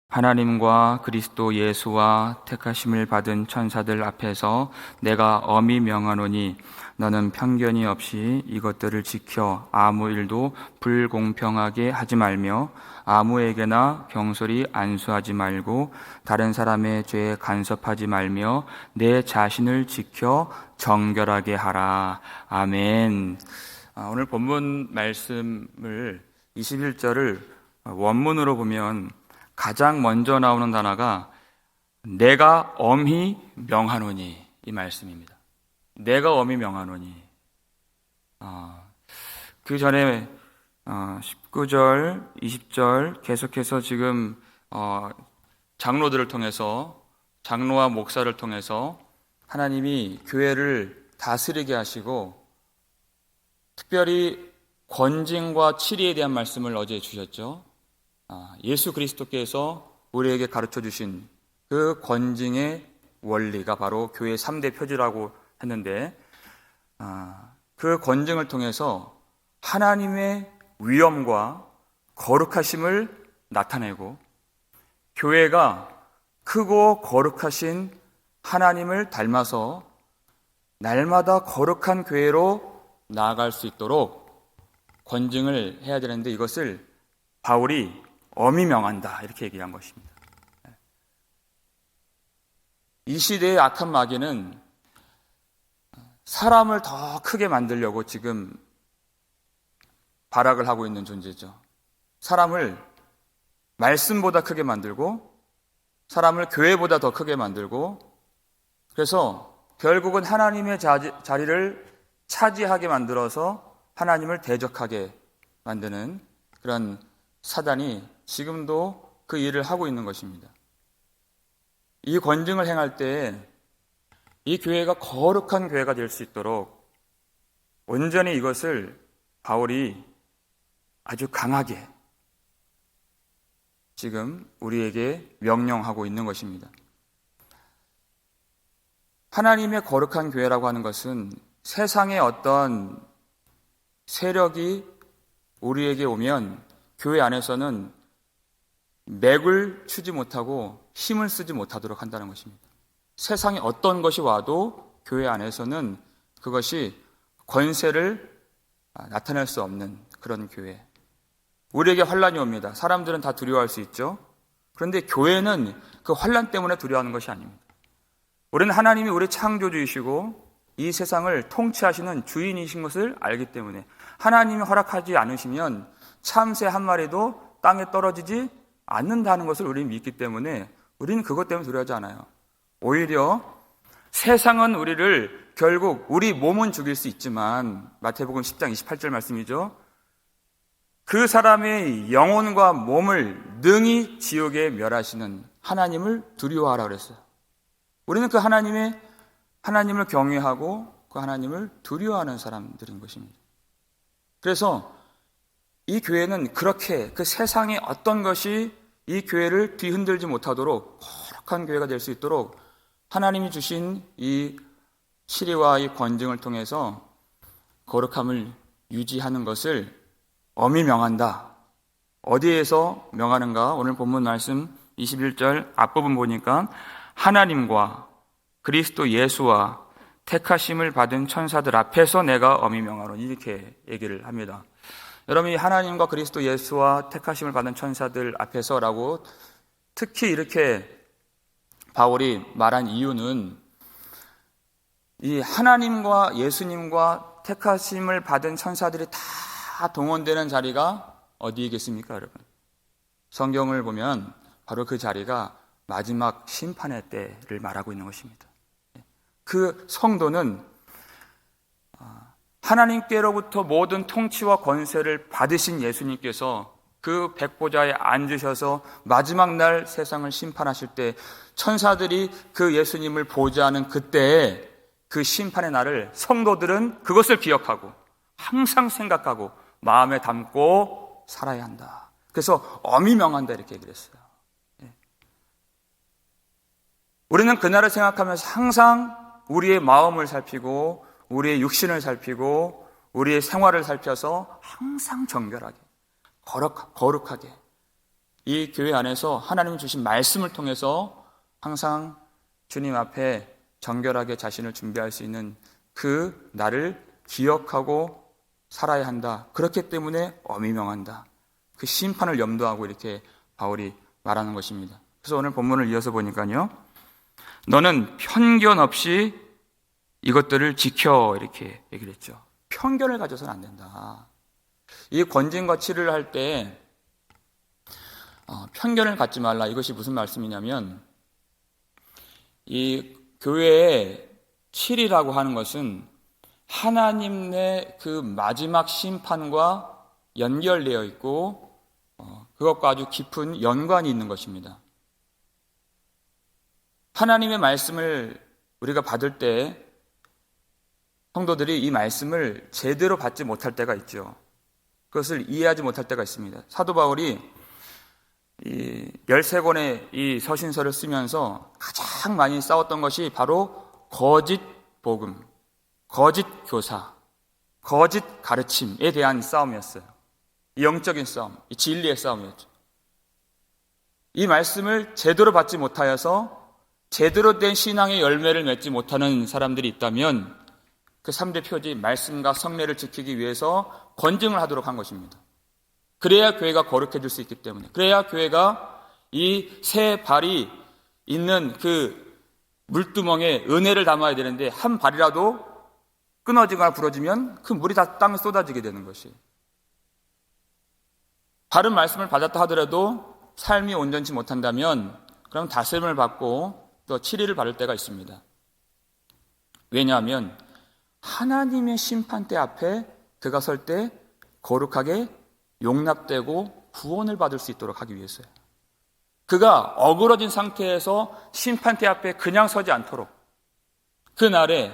하나님과 그리스도 예수와 택하심을 받은 천사들 앞에서 내가 엄히 명하노니 너는 편견이 없이 이것들을 지켜 아무 일도 불공평하게 하지 말며 아무에게나 경솔히 안수하지 말고 다른 사람의 죄에 간섭하지 말며 내 자신을 지켜 정결하게 하라. 아멘. 오늘 본문 말씀을 21절을 원문으로 보면 가장 먼저 나오는 단어가 내가 엄히 명하노니, 이 말씀입니다. 내가 엄히 명하노니. 그 전에 19절, 20절 계속해서 지금 장로들을 통해서, 장로와 목사를 통해서 하나님이 교회를 다스리게 하시고 특별히 권징과 치리에 대한 말씀을 어제 주셨죠. 예수 그리스도께서 우리에게 가르쳐 주신 그 권징의 원리가 바로 교회의 3대 표지라고 했는데, 그 권징을 통해서 하나님의 위엄과 거룩하심을 나타내고 교회가 크고 거룩하신 하나님을 닮아서 날마다 거룩한 교회로 나아갈 수 있도록 권징을 해야 되는데, 이것을 바울이 엄히 명한다 이렇게 얘기한 것입니다. 이 시대의 악한 마귀는 사람을 더 크게 만들려고 지금 발악을 하고 있는 존재죠. 사람을 말씀보다 크게 만들고 사람을 교회보다 더 크게 만들고, 그래서 결국은 하나님의 자리를 차지하게 만들어서 하나님을 대적하게 만드는 그런 사단이 지금도 그 일을 하고 있는 것입니다. 이 권징을 행할 때 이 교회가 거룩한 교회가 될 수 있도록 온전히 이것을 바울이 아주 강하게 지금 우리에게 명령하고 있는 것입니다. 하나님의 거룩한 교회라고 하는 것은 세상의 어떤 세력이 우리에게 오면 교회 안에서는 맥을 추지 못하고 힘을 쓰지 못하도록 한다는 것입니다. 세상에 어떤 것이 와도 교회 안에서는 그것이 권세를 나타낼 수 없는 그런 교회. 우리에게 환란이 옵니다. 사람들은 다 두려워할 수 있죠. 그런데 교회는 그 환란 때문에 두려워하는 것이 아닙니다. 우리는 하나님이 우리 창조주이시고 이 세상을 통치하시는 주인이신 것을 알기 때문에 하나님이 허락하지 않으시면 참새 한 마리도 땅에 떨어지지 않는다는 것을 우리는 믿기 때문에 우리는 그것 때문에 두려워하지 않아요. 오히려 세상은 우리를 결국 우리 몸은 죽일 수 있지만, 마태복음 10장 28절 말씀이죠. 그 사람의 영혼과 몸을 능히 지옥에 멸하시는 하나님을 두려워하라 그랬어요. 우리는 그 하나님을 경외하고 그 하나님을 두려워하는 사람들인 것입니다. 그래서 이 교회는 그렇게 그 세상의 어떤 것이 이 교회를 뒤흔들지 못하도록 거룩한 교회가 될 수 있도록 하나님이 주신 이 치리와 이 권징을 통해서 거룩함을 유지하는 것을 엄히 명한다. 어디에서 명하는가? 오늘 본문 말씀 21절 앞부분 보니까 하나님과 그리스도 예수와 택하심을 받은 천사들 앞에서 내가 엄히 명하노니, 이렇게 얘기를 합니다. 여러분이 하나님과 그리스도 예수와 택하심을 받은 천사들 앞에서라고 특히 이렇게 바울이 말한 이유는, 이 하나님과 예수님과 택하심을 받은 천사들이 다 동원되는 자리가 어디이겠습니까, 여러분? 성경을 보면 바로 그 자리가 마지막 심판의 때를 말하고 있는 것입니다. 그 성도는 하나님께로부터 모든 통치와 권세를 받으신 예수님께서 그 백보좌에 앉으셔서 마지막 날 세상을 심판하실 때 천사들이 그 예수님을 보좌하는 그때에 그 심판의 날을 성도들은 그것을 기억하고 항상 생각하고 마음에 담고 살아야 한다. 그래서 엄히 명한다 이렇게 얘기를 했어요. 우리는 그날을 생각하면서 항상 우리의 마음을 살피고 우리의 육신을 살피고 우리의 생활을 살펴서 항상 정결하게 거룩하게 이 교회 안에서 하나님 주신 말씀을 통해서 항상 주님 앞에 정결하게 자신을 준비할 수 있는 그 날을 기억하고 살아야 한다. 그렇기 때문에 엄히 명한다. 그 심판을 염두하고 이렇게 바울이 말하는 것입니다. 그래서 오늘 본문을 이어서 보니까요, 너는 편견 없이 이것들을 지켜, 이렇게 얘기를 했죠. 편견을 가져서는 안 된다. 이 권징과 치를 할 때 편견을 갖지 말라. 이것이 무슨 말씀이냐면, 이 교회의 칠이라고 하는 것은 하나님의 그 마지막 심판과 연결되어 있고 그것과 아주 깊은 연관이 있는 것입니다. 하나님의 말씀을 우리가 받을 때 성도들이 이 말씀을 제대로 받지 못할 때가 있죠. 그것을 이해하지 못할 때가 있습니다. 사도 바울이 이 13권의 이 서신서를 쓰면서 가장 많이 싸웠던 것이 바로 거짓 복음, 거짓 교사, 거짓 가르침에 대한 싸움이었어요. 이 영적인 싸움, 이 진리의 싸움이었죠. 이 말씀을 제대로 받지 못하여서 제대로 된 신앙의 열매를 맺지 못하는 사람들이 있다면 그 3대 표지 말씀과 성례를 지키기 위해서 권증을 하도록 한 것입니다. 그래야 교회가 거룩해질 수 있기 때문에, 그래야 교회가 이 새 발이 있는 그 물두멍에 은혜를 담아야 되는데 한 발이라도 끊어지거나 부러지면 그 물이 다 땅에 쏟아지게 되는 것이, 바른 말씀을 받았다 하더라도 삶이 온전치 못한다면 그럼 다스림을 받고 또 치리를 받을 때가 있습니다. 왜냐하면 하나님의 심판대 앞에 그가 설 때 거룩하게 용납되고 구원을 받을 수 있도록 하기 위해서요. 그가 어그러진 상태에서 심판대 앞에 그냥 서지 않도록, 그날에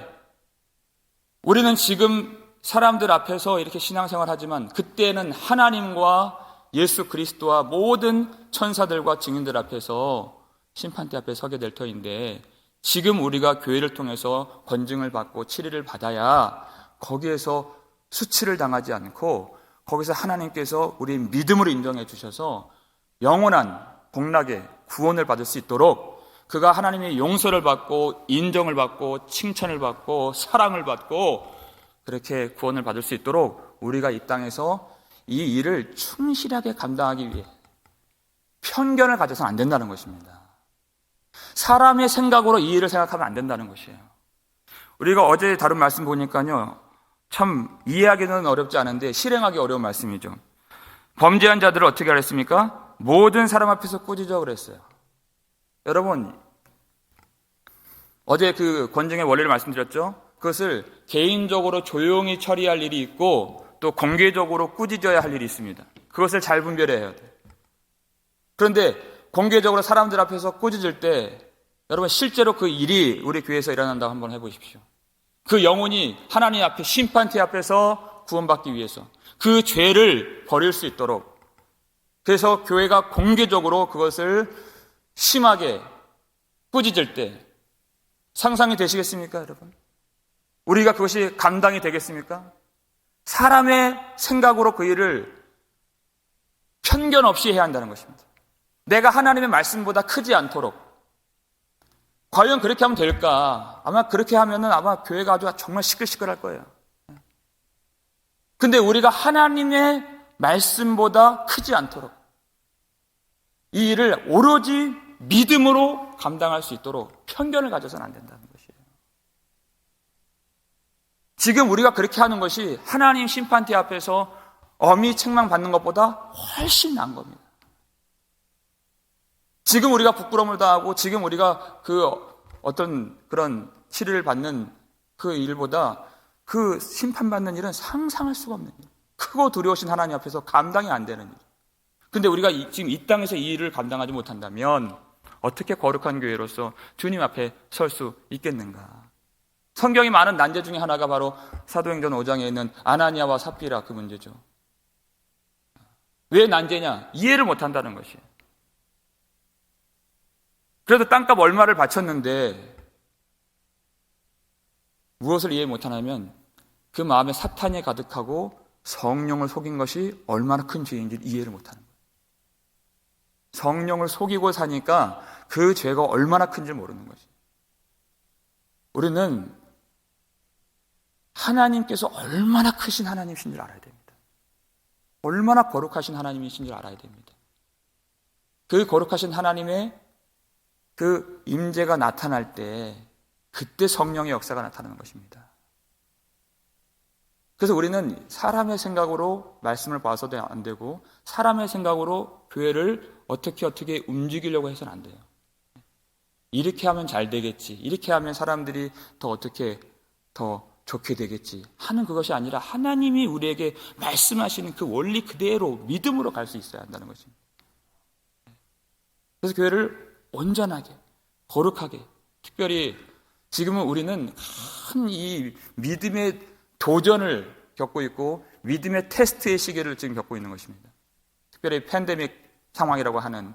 우리는 지금 사람들 앞에서 이렇게 신앙생활 하지만 그때는 하나님과 예수 그리스도와 모든 천사들과 증인들 앞에서 심판대 앞에 서게 될 터인데, 지금 우리가 교회를 통해서 권증을 받고 치리를 받아야 거기에서 수치를 당하지 않고 거기서 하나님께서 우리 믿음으로 인정해 주셔서 영원한 복락의 구원을 받을 수 있도록, 그가 하나님의 용서를 받고 인정을 받고 칭찬을 받고 사랑을 받고 그렇게 구원을 받을 수 있도록 우리가 이 땅에서 이 일을 충실하게 감당하기 위해 편견을 가져서는 안 된다는 것입니다. 사람의 생각으로 이 일을 생각하면 안 된다는 것이에요. 우리가 어제 다룬 말씀 보니까요, 참 이해하기는 어렵지 않은데 실행하기 어려운 말씀이죠. 범죄한 자들을 어떻게 하랬습니까? 모든 사람 앞에서 꾸짖어 그랬어요. 여러분, 어제 그 권증의 원리를 말씀드렸죠. 그것을 개인적으로 조용히 처리할 일이 있고 또 공개적으로 꾸짖어야 할 일이 있습니다. 그것을 잘 분별해야 돼요. 그런데 공개적으로 사람들 앞에서 꾸짖을 때 여러분 실제로 그 일이 우리 교회에서 일어난다고 한번 해보십시오. 그 영혼이 하나님 앞에 심판대 앞에서 구원받기 위해서 그 죄를 버릴 수 있도록, 그래서 교회가 공개적으로 그것을 심하게 꾸짖을 때 상상이 되시겠습니까, 여러분? 우리가 그것이 감당이 되겠습니까? 사람의 생각으로 그 일을 편견 없이 해야 한다는 것입니다. 내가 하나님의 말씀보다 크지 않도록. 과연 그렇게 하면 될까? 아마 그렇게 하면은 아마 교회가 아주 정말 시끌시끌할 거예요. 근데 우리가 하나님의 말씀보다 크지 않도록 이 일을 오로지 믿음으로 감당할 수 있도록 편견을 가져서는 안 된다는 것이에요. 지금 우리가 그렇게 하는 것이 하나님 심판대 앞에서 엄히 책망받는 것보다 훨씬 나은 겁니다. 지금 우리가 부끄러움을 당하고 지금 우리가 그 어떤 그런 치료를 받는 그 일보다 그 심판받는 일은 상상할 수가 없는 일. 크고 두려우신 하나님 앞에서 감당이 안 되는 일. 근데 우리가 지금 이 땅에서 이 일을 감당하지 못한다면 어떻게 거룩한 교회로서 주님 앞에 설 수 있겠는가? 성경이 많은 난제 중에 하나가 바로 사도행전 5장에 있는 아나니아와 삽비라 그 문제죠. 왜 난제냐? 이해를 못한다는 것이에요. 그래도 땅값 얼마를 바쳤는데 무엇을 이해 못하냐면 그 마음에 사탄이 가득하고 성령을 속인 것이 얼마나 큰 죄인지 이해를 못하는 거예요. 성령을 속이고 사니까 그 죄가 얼마나 큰지 모르는 것이. 우리는 하나님께서 얼마나 크신 하나님이신 줄 알아야 됩니다. 얼마나 거룩하신 하나님이신 줄 알아야 됩니다. 그 거룩하신 하나님의 그 임재가 나타날 때 그때 성령의 역사가 나타나는 것입니다. 그래서 우리는 사람의 생각으로 말씀을 봐서도 안 되고 사람의 생각으로 교회를 어떻게 움직이려고 해서는 안 돼요. 이렇게 하면 잘 되겠지, 이렇게 하면 사람들이 더 어떻게 더 좋게 되겠지 하는 그것이 아니라 하나님이 우리에게 말씀하시는 그 원리 그대로 믿음으로 갈 수 있어야 한다는 것입니다. 그래서 교회를 온전하게 거룩하게, 특별히 지금은 우리는 큰 이 믿음의 도전을 겪고 있고 믿음의 테스트의 시기를 지금 겪고 있는 것입니다. 특별히 팬데믹 상황이라고 하는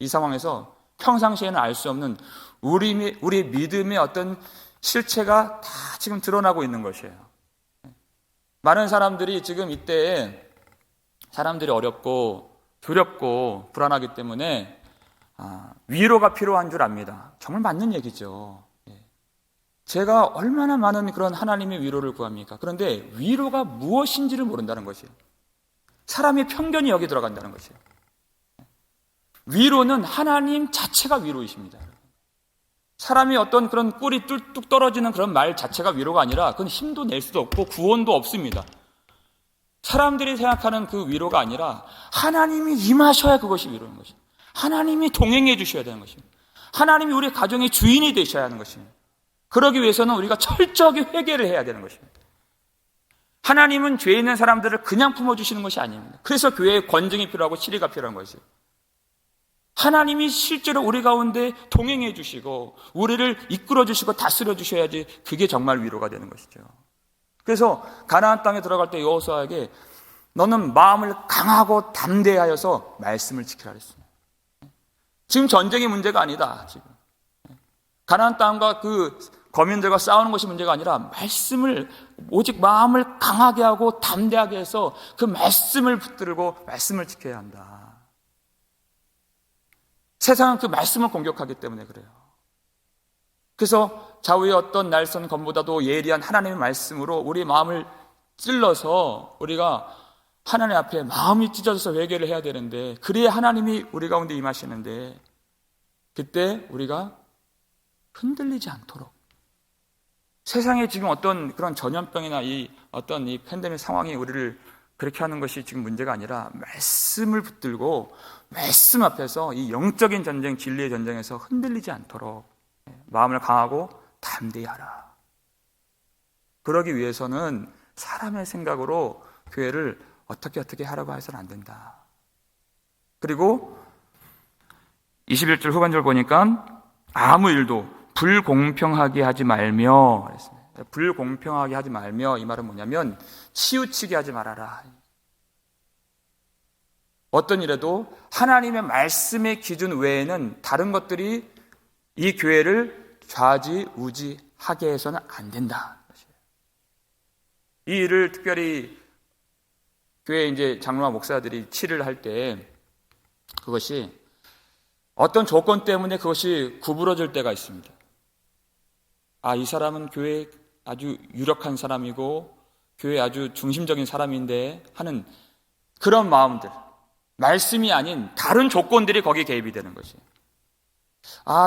이 상황에서 평상시에는 알 수 없는 우리의 믿음의 어떤 실체가 다 지금 드러나고 있는 것이에요. 많은 사람들이 지금 이때에 사람들이 어렵고 두렵고 불안하기 때문에 위로가 필요한 줄 압니다. 정말 맞는 얘기죠. 제가 얼마나 많은 그런 하나님의 위로를 구합니까? 그런데 위로가 무엇인지를 모른다는 것이에요. 사람의 편견이 여기 들어간다는 것이에요. 위로는 하나님 자체가 위로이십니다. 사람이 어떤 그런 꿀이 뚝뚝 떨어지는 그런 말 자체가 위로가 아니라 그건 힘도 낼 수도 없고 구원도 없습니다. 사람들이 생각하는 그 위로가 아니라 하나님이 임하셔야 그것이 위로인 것입니다. 하나님이 동행해 주셔야 되는 것입니다. 하나님이 우리 가정의 주인이 되셔야 하는 것입니다. 그러기 위해서는 우리가 철저하게 회개를 해야 되는 것입니다. 하나님은 죄 있는 사람들을 그냥 품어주시는 것이 아닙니다. 그래서 교회에 권증이 필요하고 치리가 필요한 것이에요. 하나님이 실제로 우리 가운데 동행해 주시고 우리를 이끌어 주시고 다스려 주셔야지 그게 정말 위로가 되는 것이죠. 그래서 가나안 땅에 들어갈 때 여호수아에게 너는 마음을 강하고 담대하여서 말씀을 지키라 그랬습니다. 지금 전쟁이 문제가 아니다. 지금 가나안 땅과 그 거민들과 싸우는 것이 문제가 아니라 말씀을 오직 마음을 강하게 하고 담대하게 해서 그 말씀을 붙들고 말씀을 지켜야 한다. 세상은 그 말씀을 공격하기 때문에 그래요. 그래서 좌우의 어떤 날선 검보다도 예리한 하나님의 말씀으로 우리 마음을 찔러서 우리가 하나님 앞에 마음이 찢어져서 회개를 해야 되는데 그래야 하나님이 우리 가운데 임하시는데 그때 우리가 흔들리지 않도록 세상에 지금 어떤 그런 전염병이나 이 팬데믹 상황이 우리를 그렇게 하는 것이 지금 문제가 아니라 말씀을 붙들고 말씀 앞에서 이 영적인 전쟁, 진리의 전쟁에서 흔들리지 않도록 마음을 강하고 담대히 하라. 그러기 위해서는 사람의 생각으로 교회를 어떻게 하라고 해서는 안 된다. 그리고 21절 후반절 보니까 아무 일도 불공평하게 하지 말며 그랬습니다. 불공평하게 하지 말며 이 말은 뭐냐면 치우치게 하지 말아라. 어떤 일에도 하나님의 말씀의 기준 외에는 다른 것들이 이 교회를 좌지우지하게 해서는 안 된다. 이 일을 특별히 교회 이제 장로와 목사들이 치를 할 때 그것이 어떤 조건 때문에 그것이 구부러질 때가 있습니다. 이 사람은 교회에 아주 유력한 사람이고 교회에 아주 중심적인 사람인데 하는 그런 마음들, 말씀이 아닌 다른 조건들이 거기에 개입이 되는 것이에요.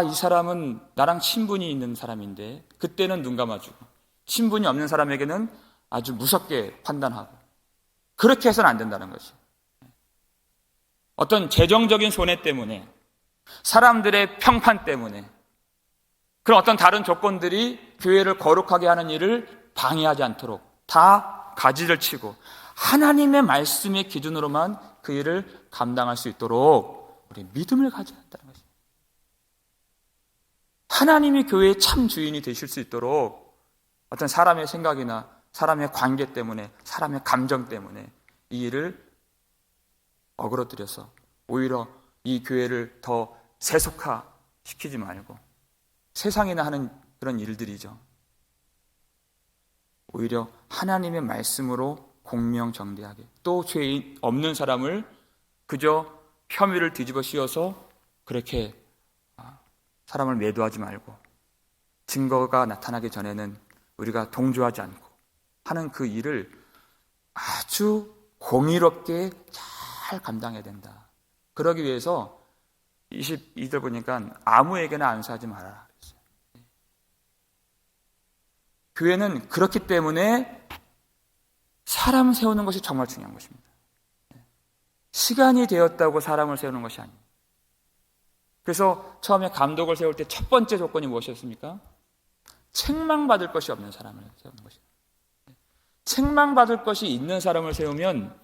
이 사람은 나랑 친분이 있는 사람인데 그때는 눈 감아주고 친분이 없는 사람에게는 아주 무섭게 판단하고 그렇게 해서는 안 된다는 것이에요. 어떤 재정적인 손해 때문에 사람들의 평판 때문에 그런 어떤 다른 조건들이 교회를 거룩하게 하는 일을 방해하지 않도록 다 가지를 치고 하나님의 말씀의 기준으로만 그 일을 감당할 수 있도록 우리 믿음을 가져야 한다는 것입니다. 하나님이 교회의 참 주인이 되실 수 있도록 어떤 사람의 생각이나 사람의 관계 때문에 사람의 감정 때문에 이 일을 어그러뜨려서 오히려 이 교회를 더 세속화시키지 말고 세상이나 하는 그런 일들이죠. 오히려 하나님의 말씀으로 공명정대하게 또 죄 없는 사람을 그저 혐의를 뒤집어 씌워서 그렇게 사람을 매도하지 말고 증거가 나타나기 전에는 우리가 동조하지 않고 하는 그 일을 아주 공의롭게 잘 감당해야 된다. 그러기 위해서 22절 보니까 아무에게나 안수하지 말아라. 교회는 그렇기 때문에 사람 세우는 것이 정말 중요한 것입니다. 시간이 되었다고 사람을 세우는 것이 아닙니다. 그래서 처음에 감독을 세울 때 첫 번째 조건이 무엇이었습니까? 책망받을 것이 없는 사람을 세우는 것입니다. 책망받을 것이 있는 사람을 세우면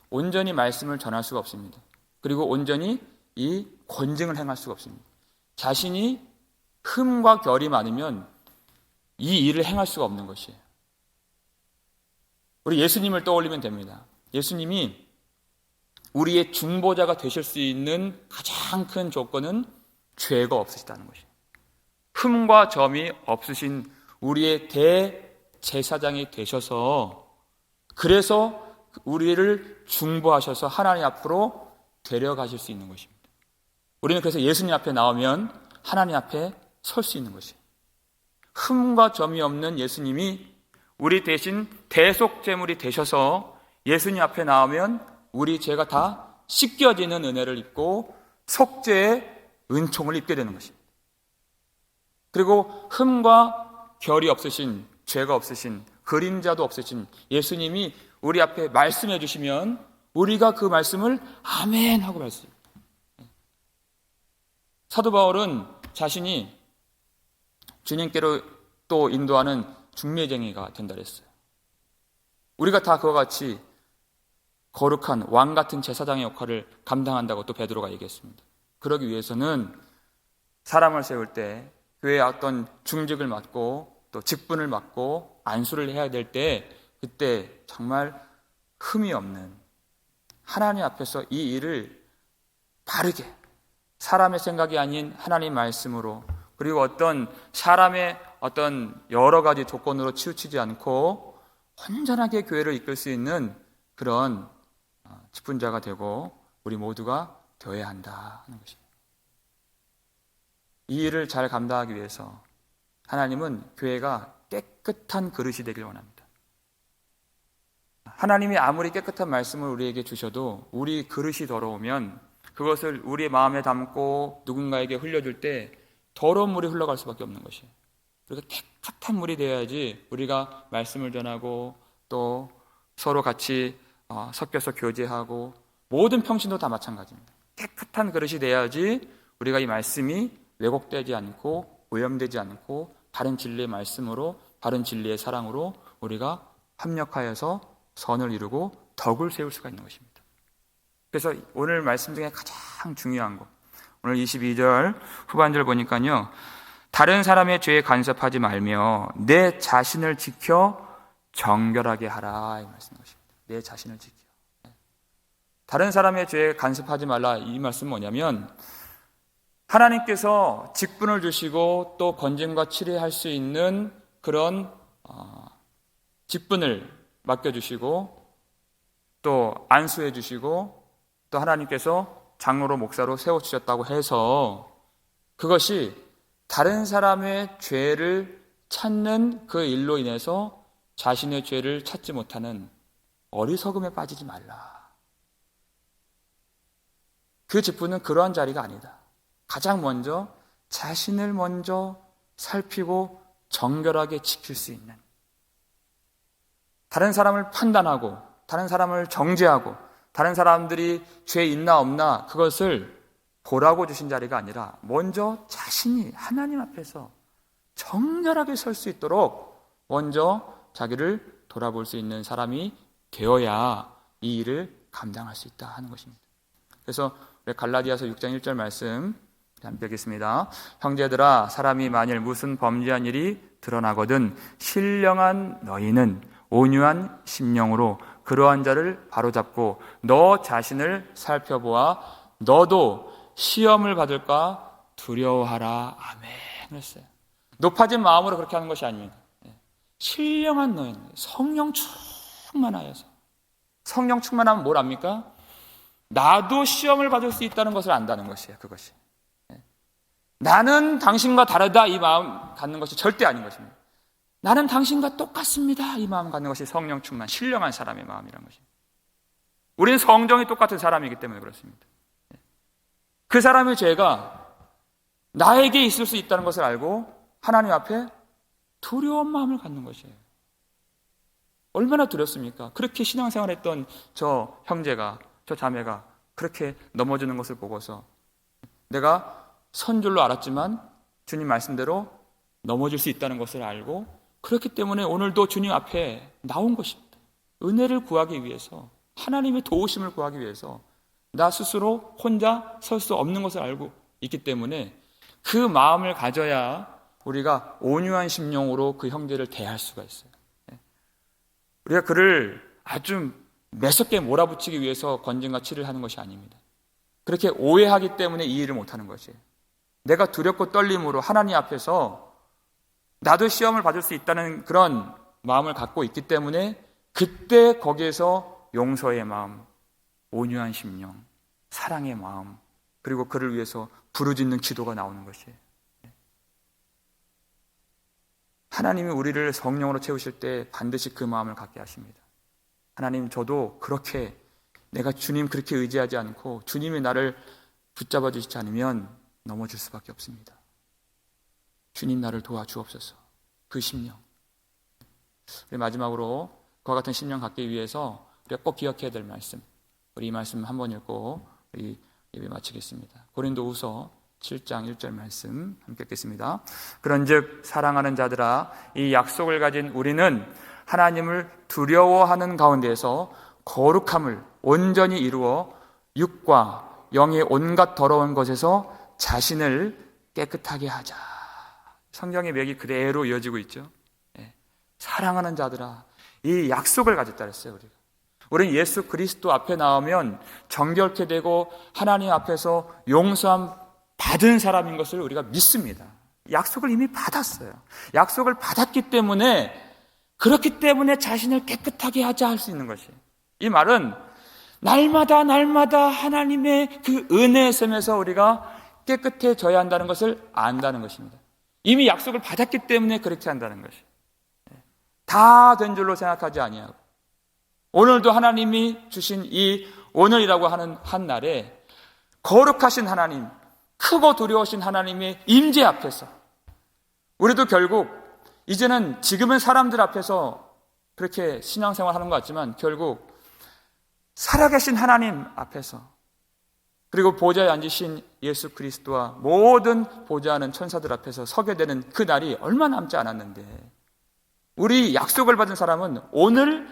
온전히 말씀을 전할 수가 없습니다. 그리고 온전히 이 권징을 행할 수가 없습니다. 자신이 흠과 결이 많으면 이 일을 행할 수가 없는 것이에요. 우리 예수님을 떠올리면 됩니다. 예수님이 우리의 중보자가 되실 수 있는 가장 큰 조건은 죄가 없으시다는 것이에요. 흠과 점이 없으신 우리의 대제사장이 되셔서 그래서 우리를 중보하셔서 하나님 앞으로 데려가실 수 있는 것입니다. 우리는 그래서 예수님 앞에 나오면 하나님 앞에 설 수 있는 것이에요. 흠과 점이 없는 예수님이 우리 대신 대속제물이 되셔서 예수님 앞에 나오면 우리 죄가 다 씻겨지는 은혜를 입고 속죄의 은총을 입게 되는 것입니다. 그리고 흠과 결이 없으신, 죄가 없으신, 그림자도 없으신 예수님이 우리 앞에 말씀해 주시면 우리가 그 말씀을 아멘 하고 말씀합니다. 사도 바울은 자신이 주님께로 또 인도하는 중매쟁이가 된다 그랬어요. 우리가 다 그와 같이 거룩한 왕 같은 제사장의 역할을 감당한다고 또 베드로가 얘기했습니다. 그러기 위해서는 사람을 세울 때 교회에 어떤 중직을 맡고 또 직분을 맡고 안수를 해야 될 때 그때 정말 흠이 없는 하나님 앞에서 이 일을 바르게 사람의 생각이 아닌 하나님 말씀으로 그리고 어떤 사람의 어떤 여러 가지 조건으로 치우치지 않고 온전하게 교회를 이끌 수 있는 그런 직분자가 되고 우리 모두가 되어야 한다 하는 것입니다. 이 일을 잘 감당하기 위해서 하나님은 교회가 깨끗한 그릇이 되길 원합니다. 하나님이 아무리 깨끗한 말씀을 우리에게 주셔도 우리 그릇이 더러우면 그것을 우리의 마음에 담고 누군가에게 흘려줄 때 더러운 물이 흘러갈 수밖에 없는 것이에요. 그래서 깨끗한 물이 되어야지 우리가 말씀을 전하고 또 서로 같이 섞여서 교제하고 모든 평신도 다 마찬가지입니다. 깨끗한 그릇이 돼야지 우리가 이 말씀이 왜곡되지 않고 오염되지 않고 바른 진리의 말씀으로 바른 진리의 사랑으로 우리가 합력하여서 선을 이루고 덕을 세울 수가 있는 것입니다. 그래서 오늘 말씀 중에 가장 중요한 거 오늘 22절 후반절 보니까요. 다른 사람의 죄에 간섭하지 말며 내 자신을 지켜 정결하게 하라 이 말씀인 것입니다. 내 자신을 지켜. 다른 사람의 죄에 간섭하지 말라 이 말씀은 뭐냐면 하나님께서 직분을 주시고 또 권징과 치료할 수 있는 그런 직분을 맡겨주시고 또 안수해 주시고 또 하나님께서 장로로 목사로 세워주셨다고 해서 그것이 다른 사람의 죄를 찾는 그 일로 인해서 자신의 죄를 찾지 못하는 어리석음에 빠지지 말라. 그 직분은 그러한 자리가 아니다. 가장 먼저 자신을 먼저 살피고 정결하게 지킬 수 있는 다른 사람을 판단하고 다른 사람을 정죄하고 다른 사람들이 죄 있나 없나 그것을 보라고 주신 자리가 아니라 먼저 자신이 하나님 앞에서 정결하게 설 수 있도록 먼저 자기를 돌아볼 수 있는 사람이 되어야 이 일을 감당할 수 있다 하는 것입니다. 그래서 갈라디아서 6장 1절 말씀 함께 읽겠습니다. 형제들아 사람이 만일 무슨 범죄한 일이 드러나거든 신령한 너희는 온유한 심령으로 그러한 자를 바로잡고 너 자신을 살펴보아 너도 시험을 받을까 두려워하라. 아멘. 그랬어요. 높아진 마음으로 그렇게 하는 것이 아닙니다. 신령한 너희는 성령 충만하여서 성령 충만하면 뭘 압니까? 나도 시험을 받을 수 있다는 것을 안다는 것이에요. 그것이. 나는 당신과 다르다 이 마음 갖는 것이 절대 아닌 것입니다. 나는 당신과 똑같습니다 이 마음 갖는 것이 성령 충만 신령한 사람의 마음이라는 것입니다. 우리는 성정이 똑같은 사람이기 때문에 그렇습니다. 그 사람의 죄가 나에게 있을 수 있다는 것을 알고 하나님 앞에 두려운 마음을 갖는 것이에요. 얼마나 두렵습니까? 그렇게 신앙생활했던 저 형제가, 저 자매가 그렇게 넘어지는 것을 보고서 내가 선 줄로 알았지만 주님 말씀대로 넘어질 수 있다는 것을 알고 그렇기 때문에 오늘도 주님 앞에 나온 것입니다. 은혜를 구하기 위해서, 하나님의 도우심을 구하기 위해서 나 스스로 혼자 설 수 없는 것을 알고 있기 때문에 그 마음을 가져야 우리가 온유한 심령으로 그 형제를 대할 수가 있어요. 우리가 그를 아주 매섭게 몰아붙이기 위해서 권징과 치를 하는 것이 아닙니다. 그렇게 오해하기 때문에 이해를 못하는 것이에요. 내가 두렵고 떨림으로 하나님 앞에서 나도 시험을 받을 수 있다는 그런 마음을 갖고 있기 때문에 그때 거기에서 용서의 마음, 온유한 심령, 사랑의 마음, 그리고 그를 위해서 부르짖는 기도가 나오는 것이에요. 하나님이 우리를 성령으로 채우실 때 반드시 그 마음을 갖게 하십니다. 하나님, 저도 그렇게 내가 주님 그렇게 의지하지 않고 주님이 나를 붙잡아 주시지 않으면 넘어질 수밖에 없습니다. 주님 나를 도와주옵소서. 그 심령. 마지막으로 그와 같은 심령 갖기 위해서 우리가 꼭 기억해야 될 말씀, 우리 이 말씀 한번 읽고 우리 예배 마치겠습니다. 고린도후서 7장 1절 말씀 함께 읽겠습니다. 그런즉 사랑하는 자들아, 이 약속을 가진 우리는 하나님을 두려워하는 가운데에서 거룩함을 온전히 이루어 육과 영의 온갖 더러운 것에서 자신을 깨끗하게 하자. 성경의 맥이 그대로 이어지고 있죠. 사랑하는 자들아, 이 약속을 가졌다 그랬어요. 우리는 예수 그리스도 앞에 나오면 정결케 되고 하나님 앞에서 용서함 받은 사람인 것을 우리가 믿습니다. 약속을 이미 받았어요. 약속을 받았기 때문에, 그렇기 때문에 자신을 깨끗하게 하자 할 수 있는 것이에요. 이 말은 날마다 하나님의 그 은혜의 셈에서 우리가 깨끗해져야 한다는 것을 안다는 것입니다. 이미 약속을 받았기 때문에 그렇게 한다는 것이에요. 다 된 줄로 생각하지 아니하고 오늘도 하나님이 주신 이 오늘이라고 하는 한 날에 거룩하신 하나님, 크고 두려우신 하나님의 임재 앞에서 우리도 결국 이제는 지금은 사람들 앞에서 그렇게 신앙생활 하는 것 같지만 결국 살아계신 하나님 앞에서, 그리고 보좌에 앉으신 예수 그리스도와 모든 보좌하는 천사들 앞에서 서게 되는 그 날이 얼마 남지 않았는데, 우리 약속을 받은 사람은 오늘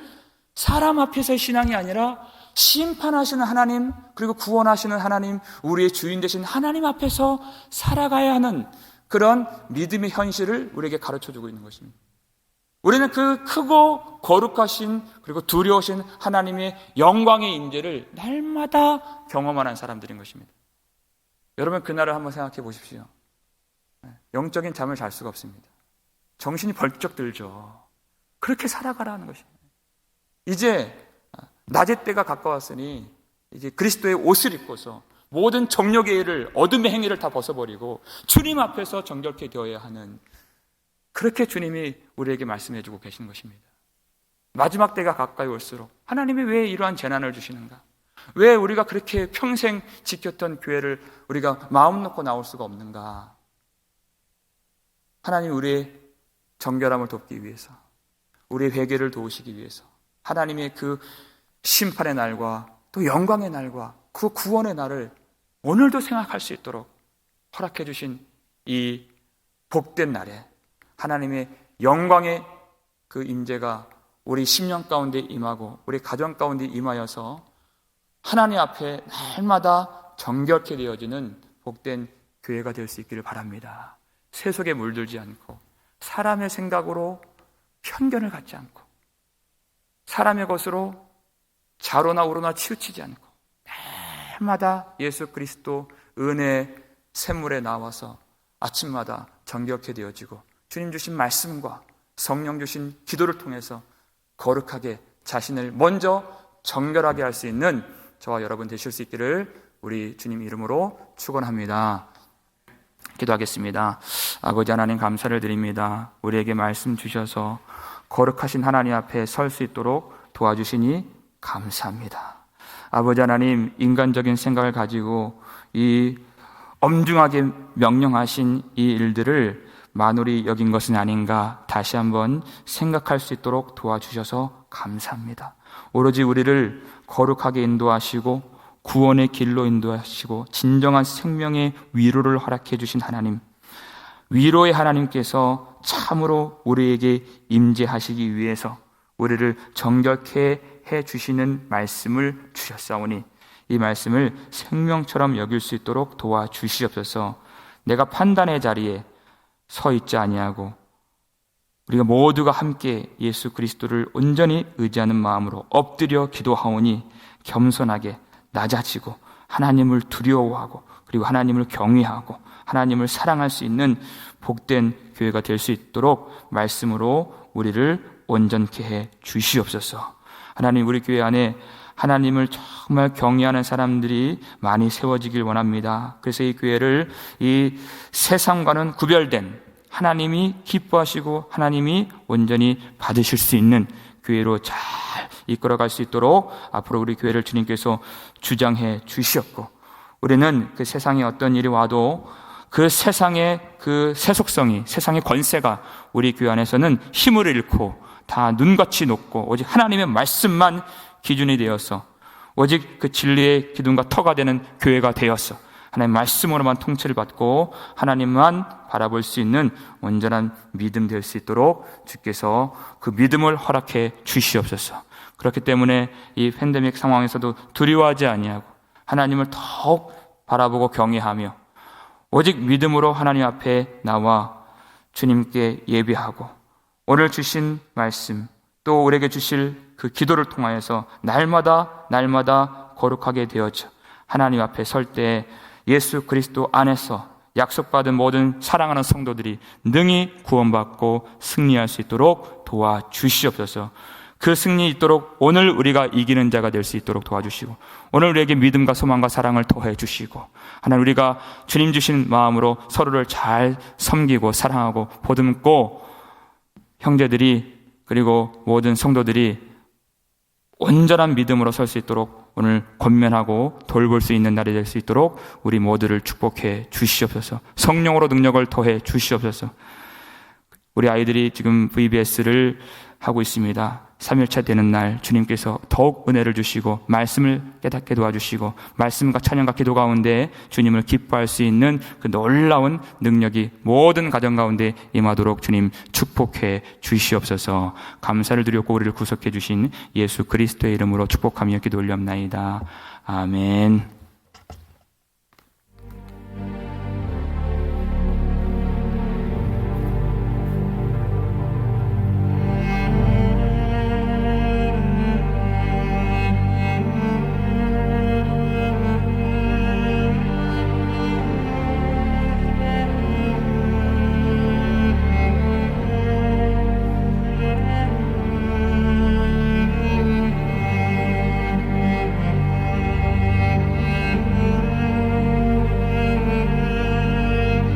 사람 앞에서의 신앙이 아니라 심판하시는 하나님, 그리고 구원하시는 하나님, 우리의 주인 되신 하나님 앞에서 살아가야 하는 그런 믿음의 현실을 우리에게 가르쳐주고 있는 것입니다. 우리는 그 크고 거룩하신 그리고 두려우신 하나님의 영광의 임재를 날마다 경험하는 사람들인 것입니다. 여러분, 그날을 한번 생각해 보십시오. 영적인 잠을 잘 수가 없습니다. 정신이 벌쩍 들죠. 그렇게 살아가라는 것입니다. 이제 낮의 때가 가까웠으니 이제 그리스도의 옷을 입고서 모든 정욕의 일을, 어둠의 행위를 다 벗어버리고 주님 앞에서 정결케 되어야 하는, 그렇게 주님이 우리에게 말씀해 주고 계신 것입니다. 마지막 때가 가까이 올수록 하나님이 왜 이러한 재난을 주시는가? 왜 우리가 그렇게 평생 지켰던 교회를 우리가 마음 놓고 나올 수가 없는가? 하나님 우리의 정결함을 돕기 위해서, 우리의 회개를 도우시기 위해서 하나님의 그 심판의 날과 또 영광의 날과 그 구원의 날을 오늘도 생각할 수 있도록 허락해 주신 이 복된 날에 하나님의 영광의 그 임재가 우리 심령 가운데 임하고 우리 가정 가운데 임하여서 하나님 앞에 날마다 정결케 되어지는 복된 교회가 될 수 있기를 바랍니다. 세속에 물들지 않고 사람의 생각으로 편견을 갖지 않고 사람의 것으로 좌로나 우로나 치우치지 않고 날마다 예수 그리스도 은혜의 샘물에 나와서 아침마다 정결케 되어지고 주님 주신 말씀과 성령 주신 기도를 통해서 거룩하게 자신을 먼저 정결하게 할 수 있는 저와 여러분 되실 수 있기를 우리 주님 이름으로 축원합니다. 기도하겠습니다. 아버지 하나님 감사를 드립니다. 우리에게 말씀 주셔서 거룩하신 하나님 앞에 설 수 있도록 도와주시니 감사합니다. 아버지 하나님, 인간적인 생각을 가지고 이 엄중하게 명령하신 이 일들을 만홀히 여긴 것은 아닌가 다시 한번 생각할 수 있도록 도와주셔서 감사합니다. 오로지 우리를 거룩하게 인도하시고 구원의 길로 인도하시고 진정한 생명의 위로를 허락해 주신 하나님, 위로의 하나님께서 참으로 우리에게 임재하시기 위해서 우리를 정결케 해 주시는 말씀을 주셨사오니 이 말씀을 생명처럼 여길 수 있도록 도와주시옵소서. 내가 판단의 자리에 서 있지 아니하고 우리가 모두가 함께 예수 그리스도를 온전히 의지하는 마음으로 엎드려 기도하오니 겸손하게 낮아지고 하나님을 두려워하고 그리고 하나님을 경외하고 하나님을 사랑할 수 있는 복된 교회가 될 수 있도록 말씀으로 우리를 온전케 해 주시옵소서. 하나님, 우리 교회 안에 하나님을 정말 경외하는 사람들이 많이 세워지길 원합니다. 그래서 이 교회를 이 세상과는 구별된 하나님이 기뻐하시고 하나님이 온전히 받으실 수 있는 교회로 잘 이끌어갈 수 있도록 앞으로 우리 교회를 주님께서 주장해 주시옵고, 우리는 그 세상에 어떤 일이 와도 그 세상의 그 세속성이, 세상의 권세가 우리 교회 안에서는 힘을 잃고 다 눈같이 높고 오직 하나님의 말씀만 기준이 되어서 오직 그 진리의 기둥과 터가 되는 교회가 되어서 하나님의 말씀으로만 통치를 받고 하나님만 바라볼 수 있는 온전한 믿음 될 수 있도록 주께서 그 믿음을 허락해 주시옵소서. 그렇기 때문에 이 팬데믹 상황에서도 두려워하지 아니하고 하나님을 더욱 바라보고 경외하며 오직 믿음으로 하나님 앞에 나와 주님께 예배하고 오늘 주신 말씀 또 우리에게 주실 그 기도를 통하여서 날마다 거룩하게 되어져 하나님 앞에 설 때 예수 그리스도 안에서 약속받은 모든 사랑하는 성도들이 능히 구원받고 승리할 수 있도록 도와주시옵소서. 그 승리 있도록 오늘 우리가 이기는 자가 될 수 있도록 도와주시고 오늘 우리에게 믿음과 소망과 사랑을 더해 주시고 하나님, 우리가 주님 주신 마음으로 서로를 잘 섬기고 사랑하고 보듬고 형제들이 그리고 모든 성도들이 온전한 믿음으로 설 수 있도록 오늘 권면하고 돌볼 수 있는 날이 될 수 있도록 우리 모두를 축복해 주시옵소서. 성령으로 능력을 더해 주시옵소서. 우리 아이들이 지금 VBS를 하고 있습니다. 3일차 되는 날 주님께서 더욱 은혜를 주시고 말씀을 깨닫게 도와주시고 말씀과 찬양과 기도 가운데 주님을 기뻐할 수 있는 그 놀라운 능력이 모든 가정 가운데 임하도록 주님 축복해 주시옵소서. 감사를 드렸고 우리를 구속해 주신 예수 그리스도의 이름으로 축복하며 기도 올리옵나이다. 아멘.